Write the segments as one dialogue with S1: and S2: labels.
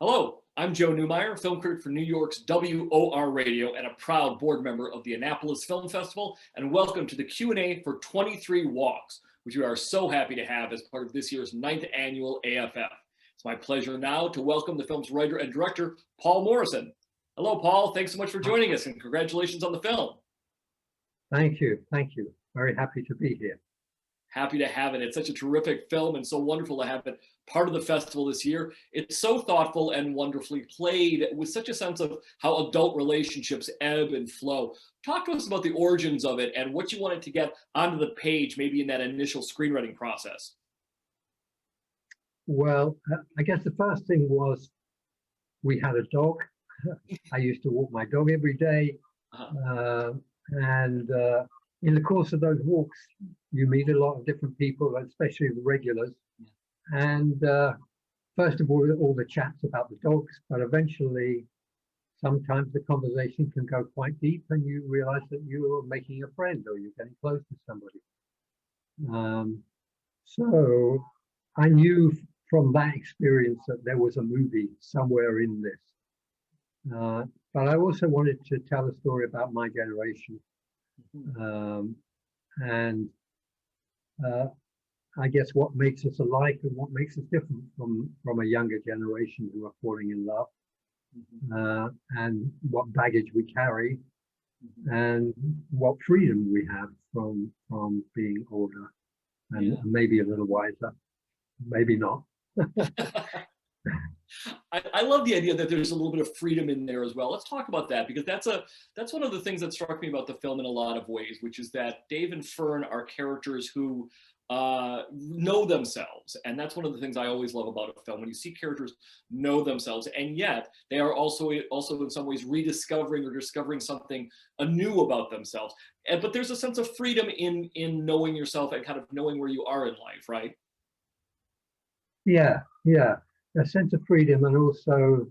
S1: Hello, I'm Joe Newmeyer, film critic for New York's WOR Radio and a proud board member of the Annapolis Film Festival, and welcome to the Q&A for 23 Walks, which we are so happy to have as part of this year's 9th annual AFF. It's my pleasure now to welcome the film's writer and director, Paul Morrison. Hello, Paul. Thanks so much for joining us, and congratulations on the film.
S2: Thank you. Thank you. Very happy to be here.
S1: Happy to have it. It's such a terrific film and so wonderful to have it part of the festival this year. It's so thoughtful and wonderfully played with such a sense of how adult relationships ebb and flow. Talk to us about the origins of it and what you wanted to get onto the page, maybe in that initial screenwriting process.
S2: Well, I guess the first thing was we had a dog. I used to walk my dog every day. And in the course of those walks, you meet a lot of different people, especially the regulars. And first of all the chats about the dogs, but eventually, sometimes the conversation can go quite deep and you realize that you are making a friend or you're getting close to somebody. So I knew from that experience that there was a movie somewhere in this. But I also wanted to tell a story about my generation. I guess what makes us alike and what makes us different from a younger generation who are falling in love, and what baggage we carry, and what freedom we have from being older and maybe a little wiser, maybe not.
S1: I love the idea that there's a little bit of freedom in there as well. Let's talk about that, because that's one of the things that struck me about the film in a lot of ways, which is that Dave and Fern are characters who know themselves, and that's one of the things I always love about a film, when you see characters know themselves, and yet they are also in some ways rediscovering or discovering something anew about themselves. But there's a sense of freedom in knowing yourself and kind of knowing where you are in life, right?
S2: Yeah, a sense of freedom, and also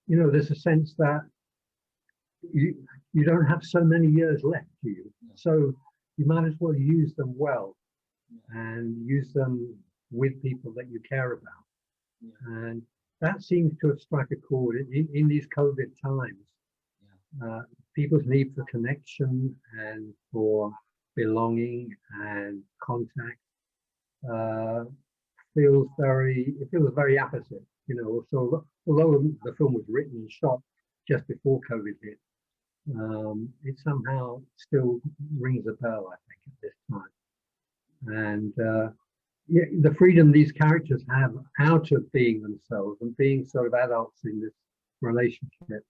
S2: there's a sense that you don't have so many years left to you, so you might as well use them well and use them with people that you care about. And that seems to have struck a chord in these COVID times. People's need for connection and for belonging and contact feels very opposite, So although the film was written and shot just before COVID hit, it somehow still rings a bell, I think, at this time. And the freedom these characters have out of being themselves and being sort of adults in this relationship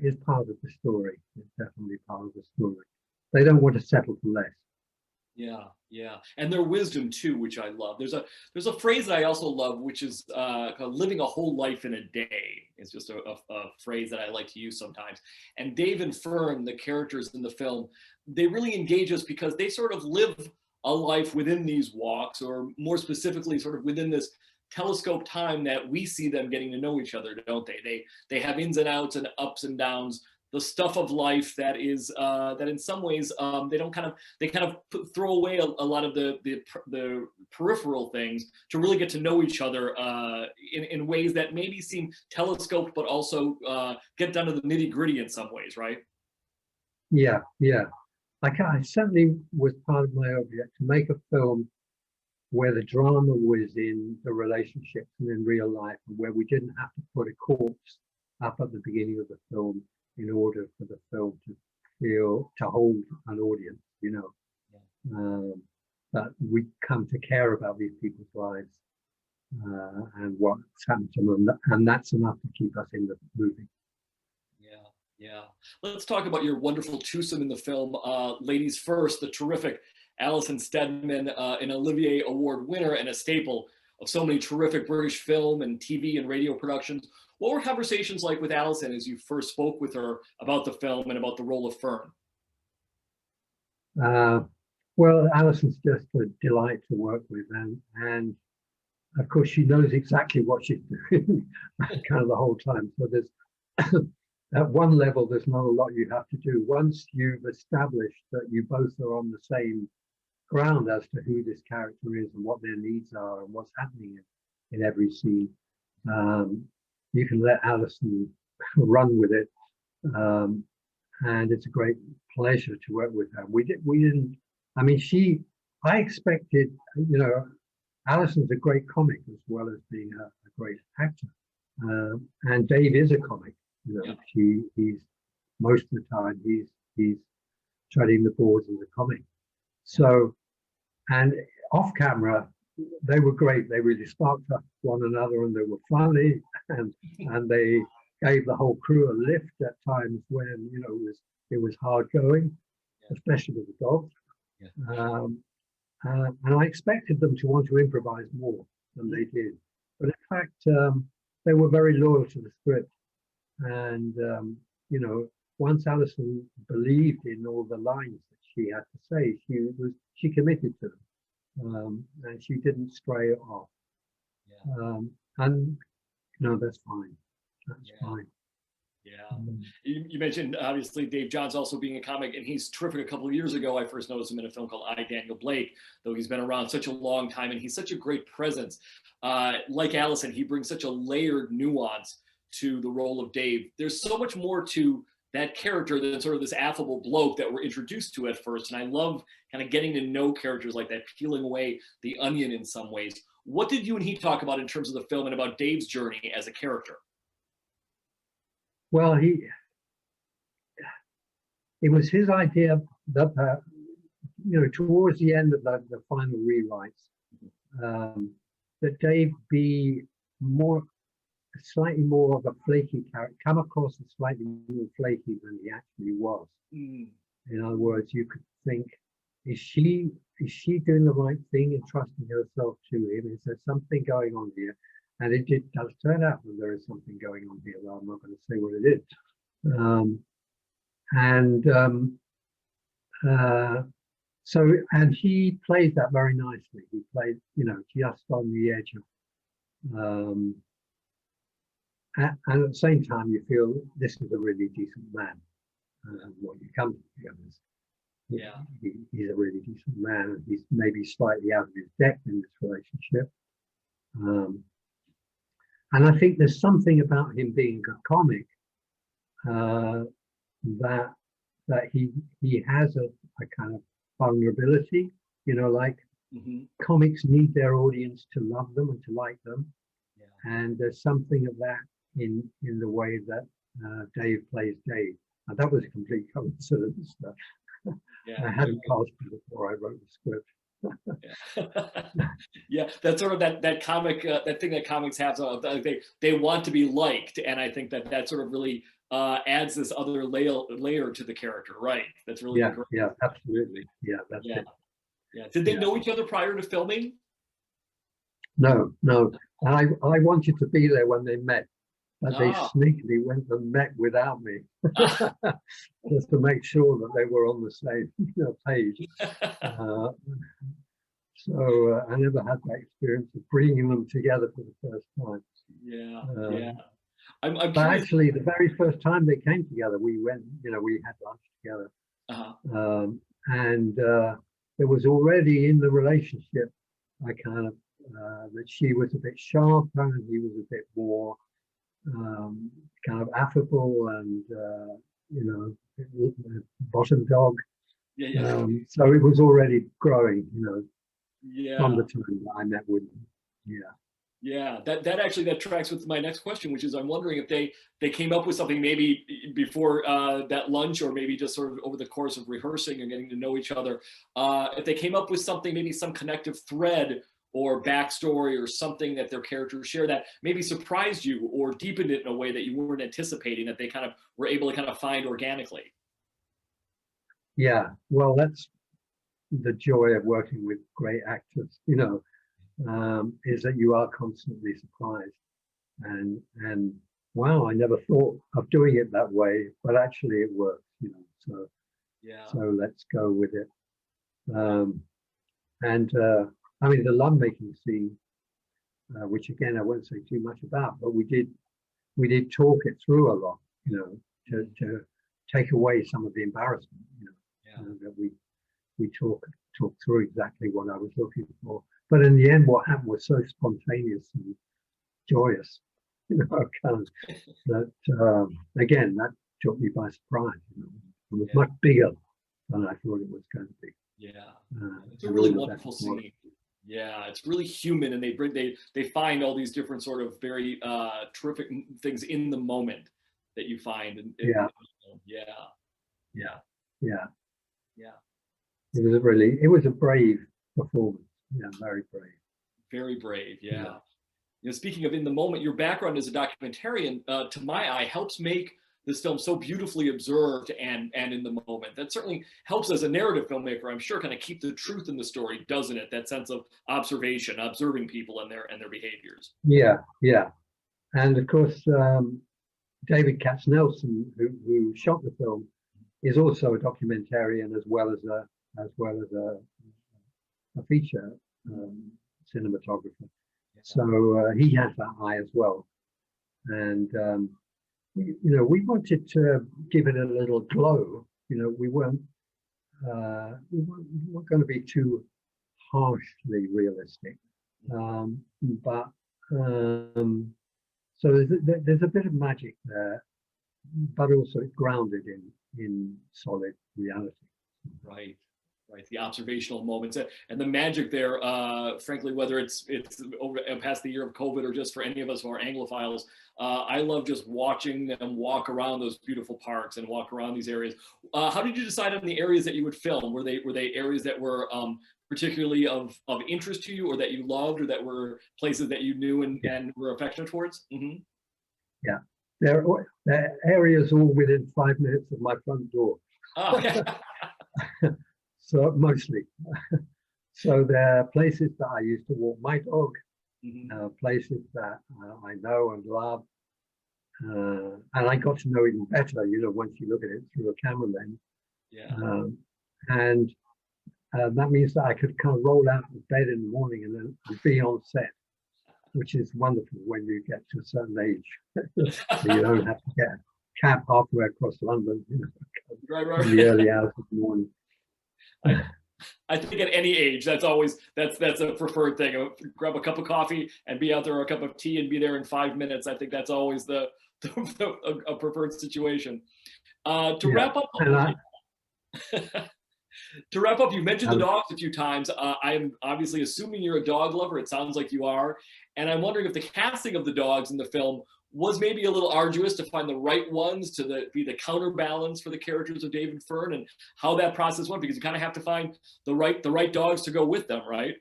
S2: is part of the story. It's definitely part of the story. They don't want to settle for less.
S1: Yeah, and their wisdom too, which I love. There's a phrase that I also love, which is living a whole life in a day. It's just a phrase that I like to use sometimes. And Dave and Fern, the characters in the film, they really engage us because they sort of live a life within these walks, or more specifically, sort of within this telescope time that we see them getting to know each other, don't they? They have ins and outs and ups and downs, the stuff of life that is that in some ways they kind of throw away a lot of the peripheral things to really get to know each other in ways that maybe seem telescoped, but also get down to the nitty gritty in some ways, right?
S2: Yeah. I certainly was part of my object to make a film where the drama was in the relationships and in real life, and where we didn't have to put a corpse up at the beginning of the film in order for the film to hold an audience, that we come to care about these people's lives and what's happened to them, and that's enough to keep us in the movie.
S1: Yeah. Let's talk about your wonderful twosome in the film. Ladies first, the terrific Alison Steadman, an Olivier Award winner and a staple of so many terrific British film and TV and radio productions. What were conversations like with Alison as you first spoke with her about the film and about the role of Fern?
S2: Well, Alison's just a delight to work with, and of course she knows exactly what she's doing kind of the whole time. So there's at one level, there's not a lot you have to do. Once you've established that you both are on the same ground as to who this character is and what their needs are and what's happening in every scene. You can let Alison run with it, and it's a great pleasure to work with her. We didn't. I mean, I expected, Alison's a great comic as well as being a great actor, and Dave is a comic. He's most of the time he's treading the boards as a comic. So, and off camera, they were great. They really sparked up one another, and they were funny, and they gave the whole crew a lift at times when it was hard going, especially with the dogs. And I expected them to want to improvise more than they did, but in fact, they were very loyal to the script. And once Alison believed in all the lines that she had to say, she committed to them, and she didn't stray off. And that's fine. That's fine.
S1: Yeah. You mentioned, obviously, Dave Johns also being a comic, and he's terrific. A couple of years ago, I first noticed him in a film called I, Daniel Blake, though he's been around such a long time, and he's such a great presence. Like Alison, he brings such a layered nuance to the role of Dave. There's so much more to that character than sort of this affable bloke that we're introduced to at first. And I love kind of getting to know characters like that, peeling away the onion in some ways. What did you and he talk about in terms of the film and about Dave's journey as a character?
S2: Well, it was his idea that, towards the end of the final rewrites, that Dave be slightly more of a flaky character, come across as slightly more flaky than he actually was. In other words, you could think, is she doing the right thing and trusting herself to him? Is there something going on here? And it does turn out that there is something going on here. Well, I'm not going to say what it is. And he played that very nicely. He played, just on the edge of, and at the same time, you feel this is a really decent man. What you come to together is, he's a really decent man. He's maybe slightly out of his depth in this relationship. And I think there's something about him being a comic that he has a kind of vulnerability, comics need their audience to love them and to like them. And there's something of that in the way that Dave plays Dave. And that was a complete coincidence. I hadn't cast him before I wrote the script.
S1: That's sort of that comic, that thing that comics have. So they want to be liked, and I think that sort of really adds this other layer to the character, right? That's really great.
S2: Yeah, absolutely. That's it.
S1: Did they know each other prior to filming?
S2: No. I wanted to be there when they met, but they sneakily went and met without me, just to make sure that they were on the same page. So I never had that experience of bringing them together for the first time.
S1: I'm
S2: but actually, the very first time they came together, we went, we had lunch together, and there was already in the relationship a kind of that she was a bit sharper and he was a bit more kind of affable and bottom dog. So it was already growing, from the time that I met with them.
S1: That tracks with my next question, which is I'm wondering if they came up with something maybe before that lunch, or maybe just sort of over the course of rehearsing and getting to know each other, if they came up with something, maybe some connective thread or backstory or something that their characters share that maybe surprised you or deepened it in a way that you weren't anticipating, that they kind of were able to kind of find organically.
S2: Yeah, well, that's the joy of working with great actors, is that you are constantly surprised. And wow, I never thought of doing it that way, but actually it works, so let's go with it. I mean, the lovemaking scene, which again I won't say too much about, but we did talk it through a lot, to take away some of the embarrassment, that we talk through exactly what I was looking for. but in the end, what happened was so spontaneous and joyous, kind of, that again, that took me by surprise. It was much bigger than I thought it was going to be.
S1: Yeah, it's a
S2: and
S1: really
S2: all the
S1: wonderful
S2: best for it.
S1: scene. Yeah, it's really human, and they find all these different sort of very terrific things in the moment that you find.
S2: Yeah,
S1: yeah,
S2: yeah,
S1: yeah,
S2: yeah.
S1: yeah.
S2: It was a brave performance. Yeah, very brave.
S1: Very brave. Yeah.
S2: Yeah.
S1: Speaking of in the moment, your background as a documentarian, to my eye, helps make this film so beautifully observed and in the moment. That certainly helps as a narrative filmmaker, I'm sure, kind of keep the truth in the story, doesn't it? That sense of observation, observing people and their behaviors.
S2: Yeah, yeah. And of course, David Katznelson, who shot the film, is also a documentarian as well as a feature cinematographer. So he has that eye as well. And we wanted to give it a little glow. We weren't going to be too harshly realistic, but so there's a bit of magic there, but also it's grounded in solid reality.
S1: Right. Right, the observational moments and the magic there. Frankly, whether it's over past the year of COVID or just for any of us who are Anglophiles, I love just watching them walk around those beautiful parks and walk around these areas. How did you decide on the areas that you would film? Were they areas that were particularly of interest to you, or that you loved, or that were places that you knew and were affectionate towards? Mm-hmm.
S2: Yeah, they're areas all within 5 minutes of my front door.
S1: Oh, yeah.
S2: So mostly. So there are places that I used to walk my dog, places that I know and love. And I got to know even better, once you look at it through a camera lens.
S1: Yeah.
S2: And that means that I could kind of roll out of bed in the morning and then be on set, which is wonderful when you get to a certain age. So you don't have to get a cab halfway across London,
S1: right.
S2: in the early hours of the morning.
S1: I think at any age, that's a preferred thing. Grab a cup of coffee and be out there, or a cup of tea and be there in 5 minutes. I think that's always a preferred situation. Wrap up. To wrap up, you mentioned the dogs a few times. I am obviously assuming you're a dog lover. It sounds like you are. And I'm wondering if the casting of the dogs in the film was maybe a little arduous to find the right ones to be the counterbalance for the characters of Dave and Fern, and how that process went, because you kind of have to find the right dogs to go with them, right?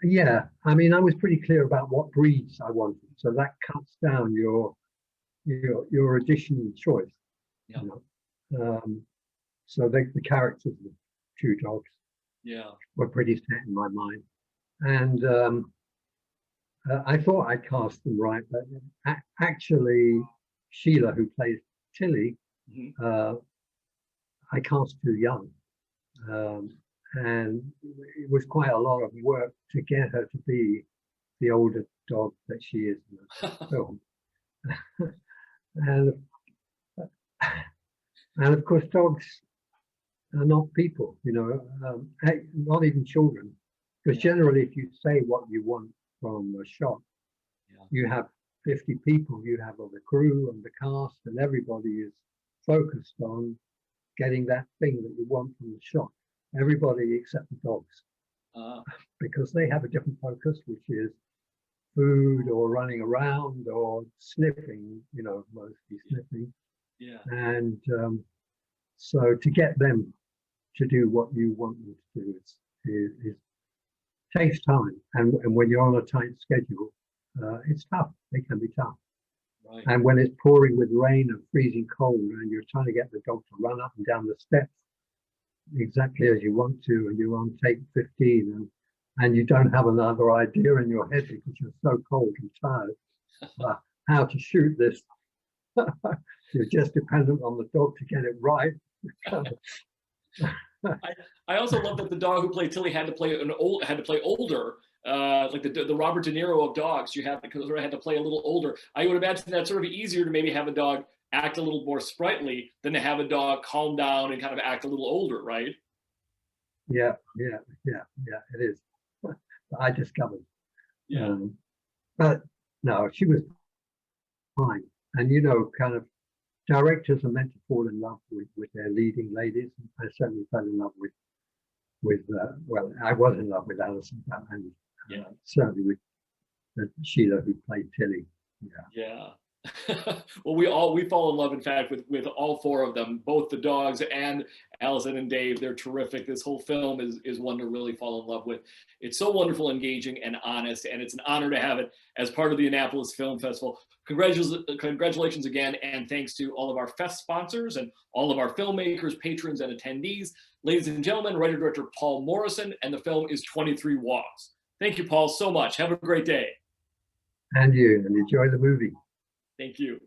S2: Yeah, I mean, I was pretty clear about what breeds I wanted, so that cuts down your additional choice.
S1: Yeah.
S2: So the characters of the two dogs, were pretty set in my mind, and I thought I cast them right, but actually Sheila, who plays Tilly, I cast too young, and it was quite a lot of work to get her to be the older dog that she is in the film. and of course dogs are not people, not even children, because generally if you say what you want from a shot, you have 50 people, you have the crew and the cast, and everybody is focused on getting that thing that you want from the shot. Everybody except the dogs, because they have a different focus, which is food or running around or sniffing, mostly sniffing.
S1: Yeah.
S2: And so to get them to do what you want them to do is takes time, and when you're on a tight schedule, it's tough. They can be tough.
S1: Right.
S2: And when it's pouring with rain and freezing cold, and you're trying to get the dog to run up and down the steps exactly as you want to, and you're on take 15, and you don't have another idea in your head because you're so cold and tired how to shoot this. You're just dependent on the dog to get it right.
S1: I also love that the dog who played Tilly had to play older, like the Robert De Niro of dogs. You had to play a little older. I would imagine that's sort of easier to maybe have a dog act a little more sprightly than to have a dog calm down and kind of act a little older, right?
S2: Yeah, it is. that I discovered.
S1: Yeah.
S2: But no, she was fine. And you know, kind of directors are meant to fall in love with their leading ladies. I certainly fell in love with well, I was in love with Alison, and
S1: Yeah.
S2: certainly with Sheila, who played Tilly. Yeah.
S1: Yeah. Well, we fall in love, in fact, with all four of them, both the dogs and Allison and Dave. They're terrific. This whole film is one to really fall in love with. It's so wonderful, engaging, and honest, and it's an honor to have it as part of the Annapolis Film Festival. Congratulations again, and thanks to all of our fest sponsors and all of our filmmakers, patrons, and attendees. Ladies and gentlemen, writer-director Paul Morrison, and the film is 23 Walks. Thank you, Paul, so much. Have a great day.
S2: And you, and enjoy the movie.
S1: Thank you.